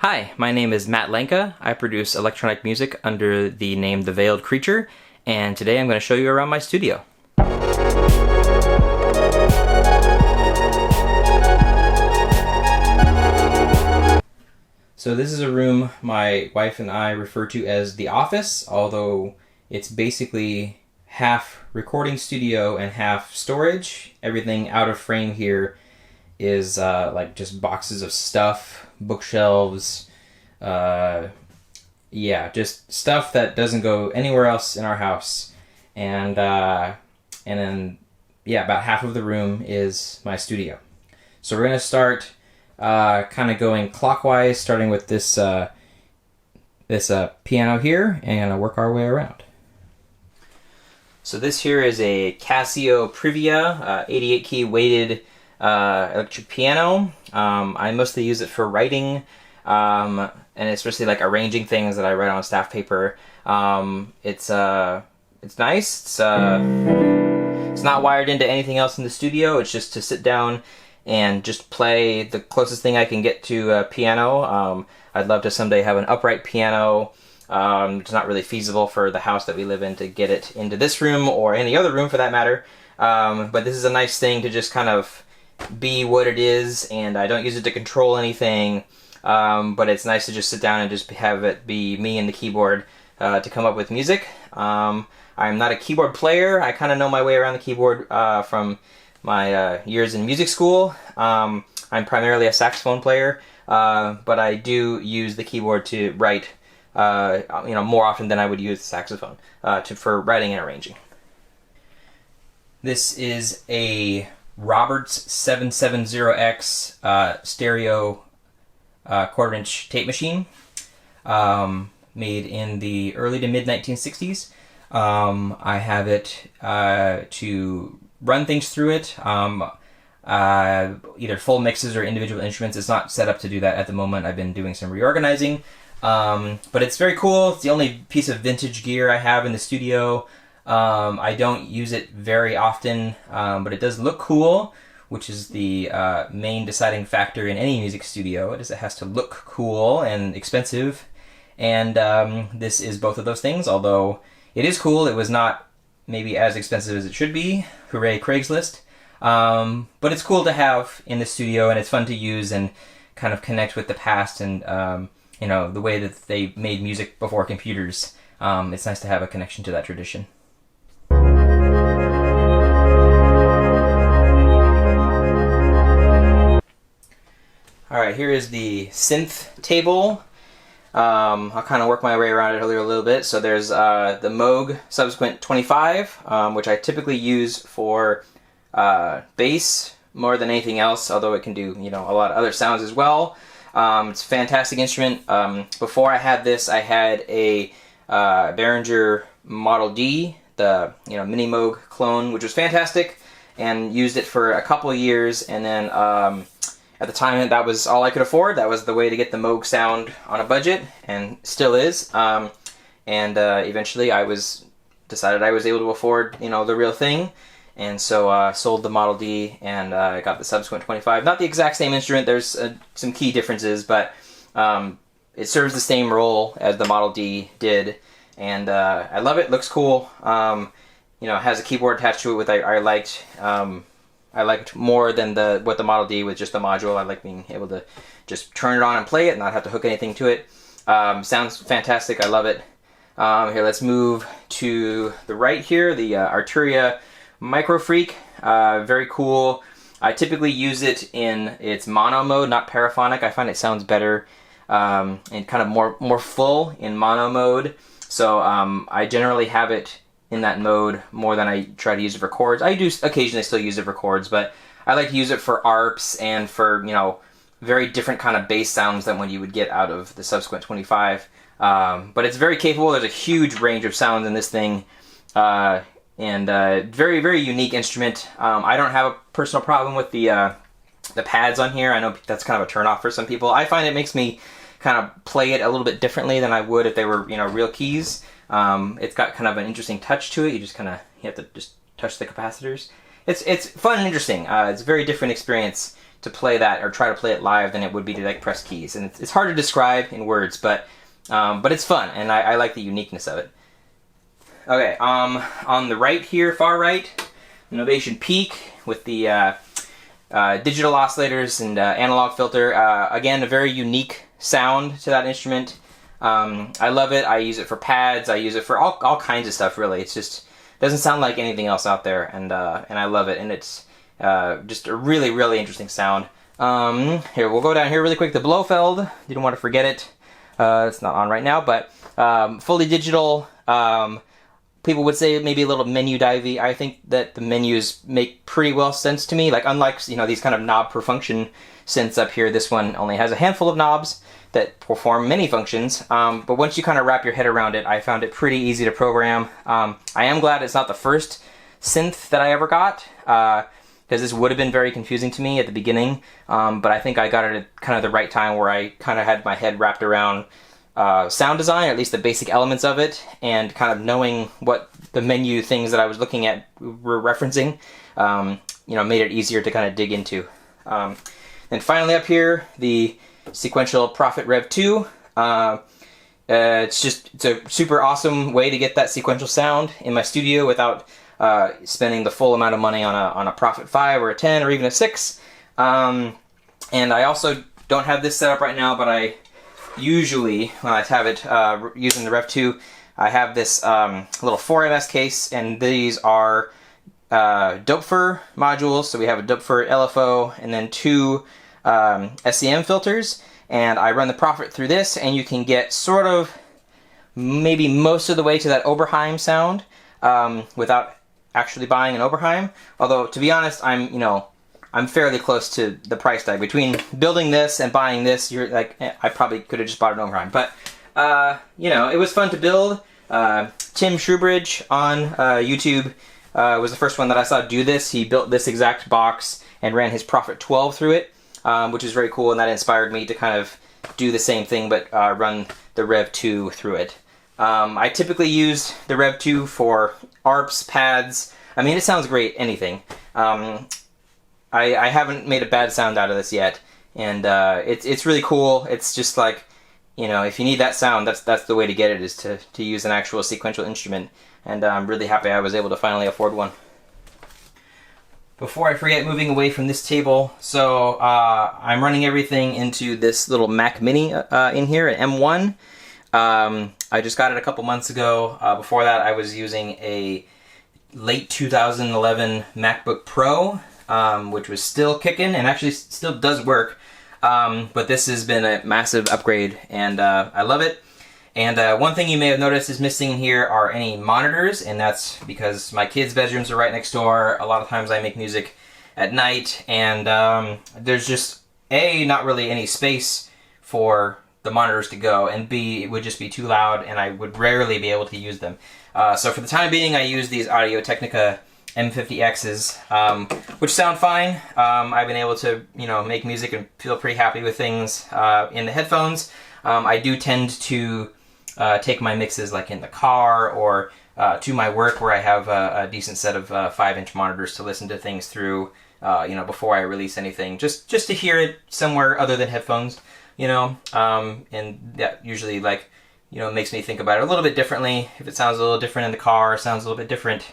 Hi, my name is Matt Lenka. I produce electronic music under the name The Veiled Creature, and today I'm going to show you around my studio. So this is a room my wife and I refer to as the office, although it's basically half recording studio and half storage. Everything out of frame here is like just boxes of stuff, bookshelves, just stuff that doesn't go anywhere else in our house. And then about half of the room is my studio. So we're gonna start kind of going clockwise, starting with this piano here, and work our way around. So this here is a Casio Privia 88 key weighted electric piano. I mostly use it for writing, and especially like arranging things that I write on staff paper. It's nice. It's not wired into anything else in the studio. It's just to sit down and just play the closest thing I can get to a piano. I'd love to someday have an upright piano. It's not really feasible for the house that we live in to get it into this room or any other room for that matter. But this is a nice thing to just kind of be what it is, and I don't use it to control anything. But it's nice to just sit down and just have it be me and the keyboard to come up with music. I'm not a keyboard player. I kind of know my way around the keyboard from my years in music school. I'm primarily a saxophone player, but I do use the keyboard to write more often than I would use the saxophone for writing and arranging. This is a Roberts 770X stereo quarter-inch tape machine, made in the early to mid 1960s. I have it to run things through it, either full mixes or individual instruments. It's not set up to do that at the moment. I've been doing some reorganizing, but it's very cool. It's the only piece of vintage gear I have in the studio. I don't use it very often, but it does look cool, which is the main deciding factor in any music studio. It has to look cool and expensive, and this is both of those things. Although it is cool, it was not maybe as expensive as it should be. Hooray, Craigslist. But it's cool to have in the studio, and it's fun to use and kind of connect with the past and the way that they made music before computers. It's nice to have a connection to that tradition. Alright, here is the synth table. I'll kind of work my way around it a little bit. So there's the Moog Subsequent 25, which I typically use for bass more than anything else, although it can do a lot of other sounds as well. It's a fantastic instrument. Before I had this, I had a Behringer Model D, the Mini Moog clone, which was fantastic, and used it for a couple of years, and then at the time, that was all I could afford. That was the way to get the Moog sound on a budget, and still is. Eventually, I decided I was able to afford, the real thing, and so sold the Model D and got the Subsequent 25. Not the exact same instrument. There's some key differences, but it serves the same role as the Model D did, and I love it. Looks cool. It has a keyboard attached to it, which I liked. I liked more than what the Model D with just the module. I like being able to just turn it on and play it and not have to hook anything to it. Sounds fantastic. I love it. Here, let's move to the right here, the Arturia Micro Freak. Very cool. I typically use it in its mono mode, not paraphonic. I find it sounds better and kind of more full in mono mode. So I generally have it in that mode more than I try to use it for chords. I do occasionally still use it for chords, but I like to use it for ARPs and for, very different kind of bass sounds than what you would get out of the Subsequent 25. But it's very capable. There's a huge range of sounds in this thing, and very, very unique instrument. I don't have a personal problem with the pads on here. I know that's kind of a turnoff for some people. I find it makes me kind of play it a little bit differently than I would if they were, real keys. It's got kind of an interesting touch to it. You have to just touch the capacitors. It's fun and interesting. It's a very different experience to play that or try to play it live than it would be to like press keys. And it's hard to describe in words, but it's fun, and I like the uniqueness of it. Okay, on the right here, far right, Novation Peak with the digital oscillators and analog filter. Again, a very unique sound to that instrument. I love it. I use it for pads. I use it for all kinds of stuff, really. It's just doesn't sound like anything else out there, and I love it. And it's just a really, really interesting sound. Here, we'll go down here really quick. The Blofeld, didn't want to forget it. It's not on right now, but fully digital. People would say maybe a little menu divey. I think that the menus make pretty well sense to me. Like, unlike, you know, these kind of knob per function synths up here, this one only has a handful of knobs that perform many functions. But once you kind of wrap your head around it, I found it pretty easy to program. I am glad it's not the first synth that I ever got, because this would have been very confusing to me at the beginning. But I think I got it at kind of the right time where I kind of had my head wrapped around sound design, or at least the basic elements of it, and kind of knowing what the menu things that I was looking at were referencing, you know, made it easier to kind of dig into. And finally up here, the sequential Prophet Rev 2. It's a super awesome way to get that sequential sound in my studio without spending the full amount of money on a Prophet 5 or a 10 or even a 6. And I also don't have this set up right now, but I usually, when I have it using the Rev 2, I have this little 4MS case, and these are Doepfer modules. So we have a Doepfer LFO and then 2 SEM filters, and I run the Prophet through this, and you can get sort of maybe most of the way to that Oberheim sound without actually buying an Oberheim. Although, to be honest, I'm fairly close to the price tag. Between building this and buying this, you're like, I probably could have just bought an Oberheim. But, you know, it was fun to build. Tim Shrewbridge on YouTube was the first one that I saw do this. He built this exact box and ran his Prophet 12 through it, which is very cool, and that inspired me to kind of do the same thing, but run the Rev 2 through it. I typically use the Rev 2 for ARPs, pads. I mean, it sounds great, anything. I haven't made a bad sound out of this yet, and it's really cool. It's just like, you know, if you need that sound, that's the way to get it, is to use an actual sequential instrument, and I'm really happy I was able to finally afford one. Before I forget, moving away from this table, so I'm running everything into this little Mac Mini in here, an M1. I just got it a couple months ago. Before that, I was using a late 2011 MacBook Pro, which was still kicking and actually still does work. But this has been a massive upgrade, and I love it. And one thing you may have noticed is missing here are any monitors, and that's because my kids' bedrooms are right next door. A lot of times I make music at night, and there's just A, not really any space for the monitors to go, and B, it would just be too loud, and I would rarely be able to use them. So for the time being, I use these Audio-Technica M50Xs, which sound fine. I've been able to, you know, make music and feel pretty happy with things in the headphones. I do tend to take my mixes like in the car or to my work, where I have a decent set of 5-inch monitors to listen to things through, you know, before I release anything, just to hear it somewhere other than headphones, you know, and that usually, like, you know, makes me think about it a little bit differently. If it sounds a little different in the car, sounds a little bit different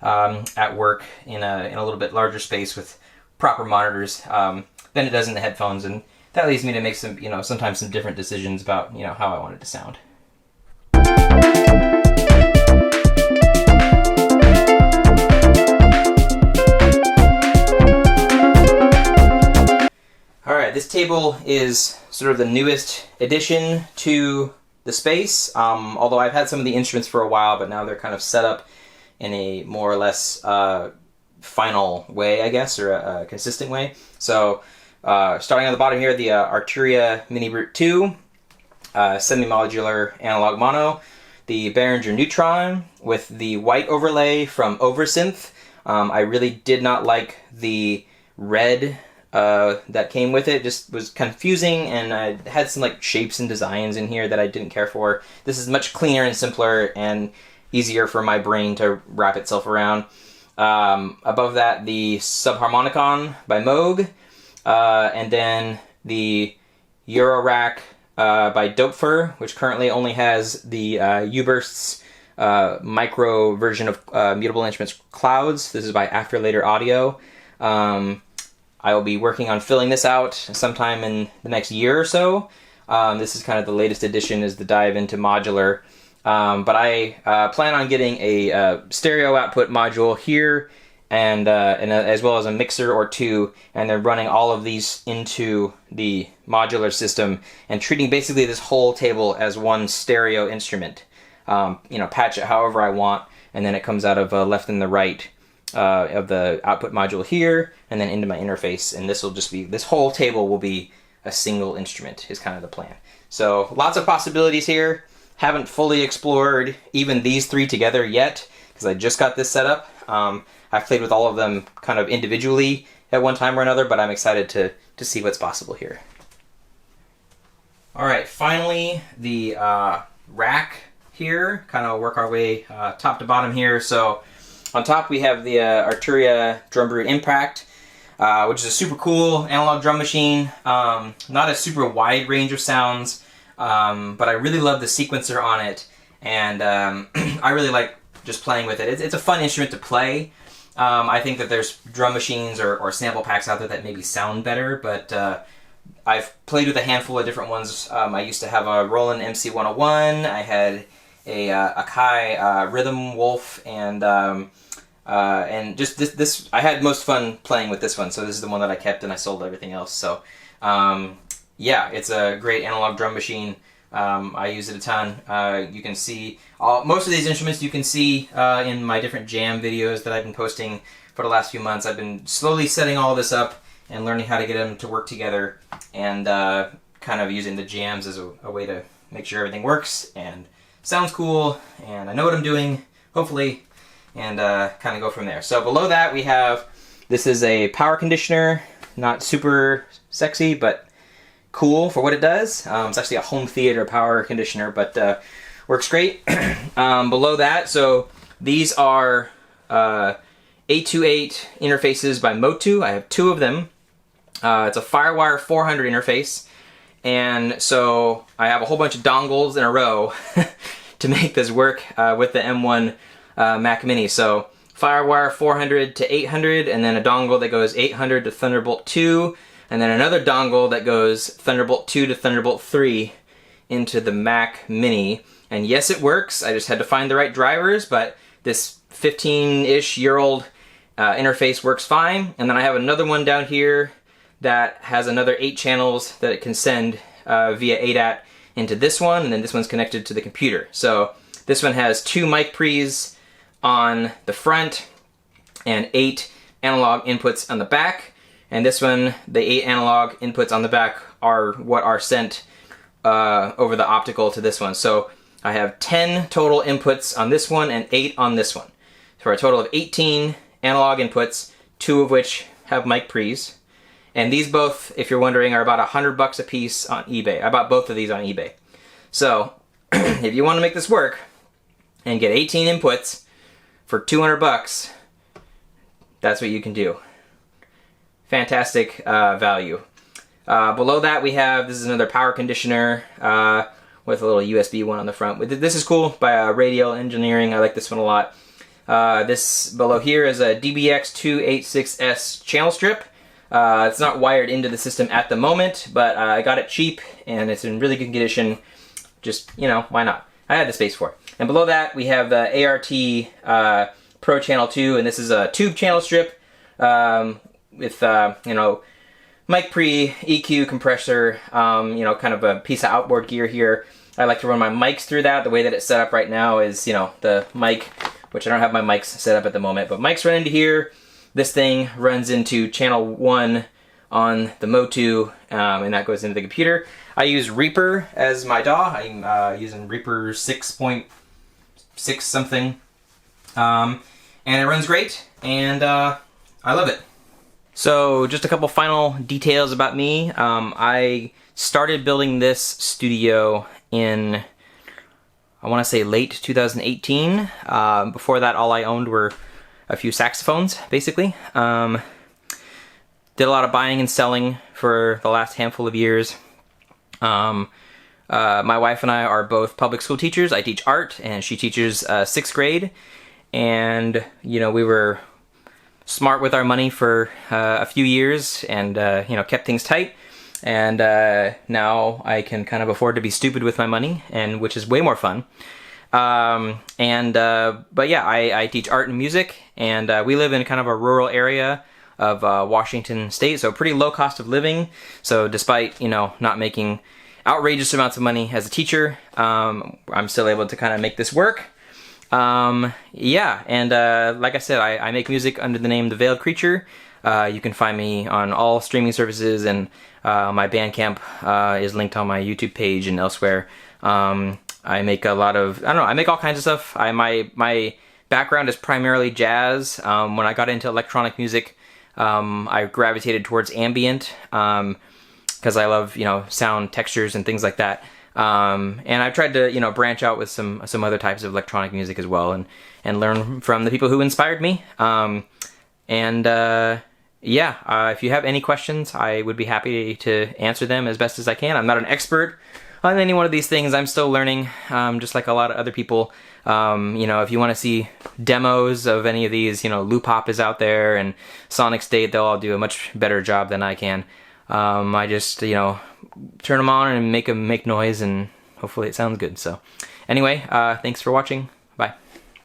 at work in a little bit larger space with proper monitors than it does in the headphones, and that leads me to make some, you know, sometimes some different decisions about, you know, how I want it to sound. Alright, this table is sort of the newest addition to the space, although I've had some of the instruments for a while, but now they're kind of set up in a more or less final way, I guess, or a consistent way. So, starting on the bottom here, the Arturia Mini Brute 2, semi-modular analog mono, the Behringer Neutron with the white overlay from Synths. I really did not like the red that came with it. Just was confusing, and I had some like shapes and designs in here that I didn't care for. This is much cleaner and simpler and easier for my brain to wrap itself around. Above that, the Subharmonicon by Moog. and then the Eurorack by Dopefer, which currently only has the U-Bursts micro version of Mutable Instruments Clouds. This is by After Later Audio. I will be working on filling this out sometime in the next year or so. This is kind of the latest edition, is the dive into modular. But I plan on getting a stereo output module here, and as well as a mixer or two, and they're running all of these into the modular system and treating basically this whole table as one stereo instrument. Patch it however I want, and then it comes out of left and the right of the output module here, and then into my interface, and this whole table will be a single instrument, is kind of the plan. So lots of possibilities here. Haven't fully explored even these three together yet, because I just got this set up. I've played with all of them kind of individually at one time or another, but I'm excited to see what's possible here. Alright, finally the rack here, kind of work our way top to bottom here. So on top we have the Arturia Drum Brute Impact, which is a super cool analog drum machine. Not a super wide range of sounds, but I really love the sequencer on it, and I really like just playing with it. It's a fun instrument to play. I think that there's drum machines or sample packs out there that maybe sound better, but I've played with a handful of different ones. I used to have a Roland MC101, I had a Akai Rhythm Wolf, and just this I had most fun playing with this one, so this is the one that I kept, and I sold everything else. So yeah, it's a great analog drum machine. I use it a ton. You can see most of these instruments you can see in my different jam videos that I've been posting for the last few months. I've been slowly setting all this up and learning how to get them to work together, and kind of using the jams as a way to make sure everything works and sounds cool, and I know what I'm doing, hopefully, and kind of go from there. So below that we have, this is a power conditioner, not super sexy, but cool for what it does. It's actually a home theater power conditioner, but works great. Below that, so these are 828 interfaces by Motu. I have two of them. It's a Firewire 400 interface, and so I have a whole bunch of dongles in a row to make this work with the M1 Mac Mini. So Firewire 400 to 800, and then a dongle that goes 800 to Thunderbolt 2, and then another dongle that goes Thunderbolt 2 to Thunderbolt 3 into the Mac Mini. And yes, it works. I just had to find the right drivers, but this 15-ish year old interface works fine. And then I have another one down here that has another 8 channels that it can send via ADAT into this one, and then this one's connected to the computer. So this one has 2 mic pre's on the front and 8 analog inputs on the back. And this one, the 8 analog inputs on the back are what are sent over the optical to this one. So I have 10 total inputs on this one and 8 on this one. For a total of 18 analog inputs, 2 of which have mic pre's. And these both, if you're wondering, are about $100 a piece on eBay. I bought both of these on eBay. So if you want to make this work and get 18 inputs for $200, that's what you can do. Fantastic value. Below that we have, this is another power conditioner with a little USB one on the front. This is cool, by Radial Engineering. I like this one a lot. This below here is a DBX286S channel strip. It's not wired into the system at the moment, but I got it cheap and it's in really good condition. Just, why not? I had the space for it. And below that we have the ART Pro Channel 2, and this is a tube channel strip with, mic pre, EQ, compressor, kind of a piece of outboard gear here. I like to run my mics through that. The way that it's set up right now is, the mic, which I don't have my mics set up at the moment, but mics run into here. This thing runs into channel 1 on the Motu, and that goes into the computer. I use Reaper as my DAW. I'm using Reaper 6.6 something, and it runs great, and I love it. So just a couple final details about me. I started building this studio in, I want to say, late 2018. Before that, all I owned were a few saxophones, basically. The did a lot of buying and selling for the last handful of years. My wife and I are both public school teachers. I teach art, and she teaches 6th grade. And, you know, we were smart with our money for a few years and, you know, kept things tight. And now I can kind of afford to be stupid with my money, and which is way more fun. But yeah, I teach art and music, and we live in kind of a rural area of Washington State, so pretty low cost of living. So despite, you know, not making outrageous amounts of money as a teacher, I'm still able to kind of make this work. Yeah, and like I said, I make music under the name The Veiled Creature. You can find me on all streaming services, and my Bandcamp is linked on my YouTube page and elsewhere. I make a lot of, I don't know, I make all kinds of stuff. My background is primarily jazz. When I got into electronic music, I gravitated towards ambient, because I love, you know, sound textures and things like that. And I've tried to, you know, branch out with some other types of electronic music as well, and learn from the people who inspired me. Yeah, if you have any questions, I would be happy to answer them as best as I can. I'm not an expert on any one of these things. I'm still learning, just like a lot of other people. You know, if you want to see demos of any of these, you know, Loop Hop is out there, and Sonic State, they'll all do a much better job than I can. I just, you know, turn them on and make them make noise, and hopefully it sounds good. So anyway, thanks for watching.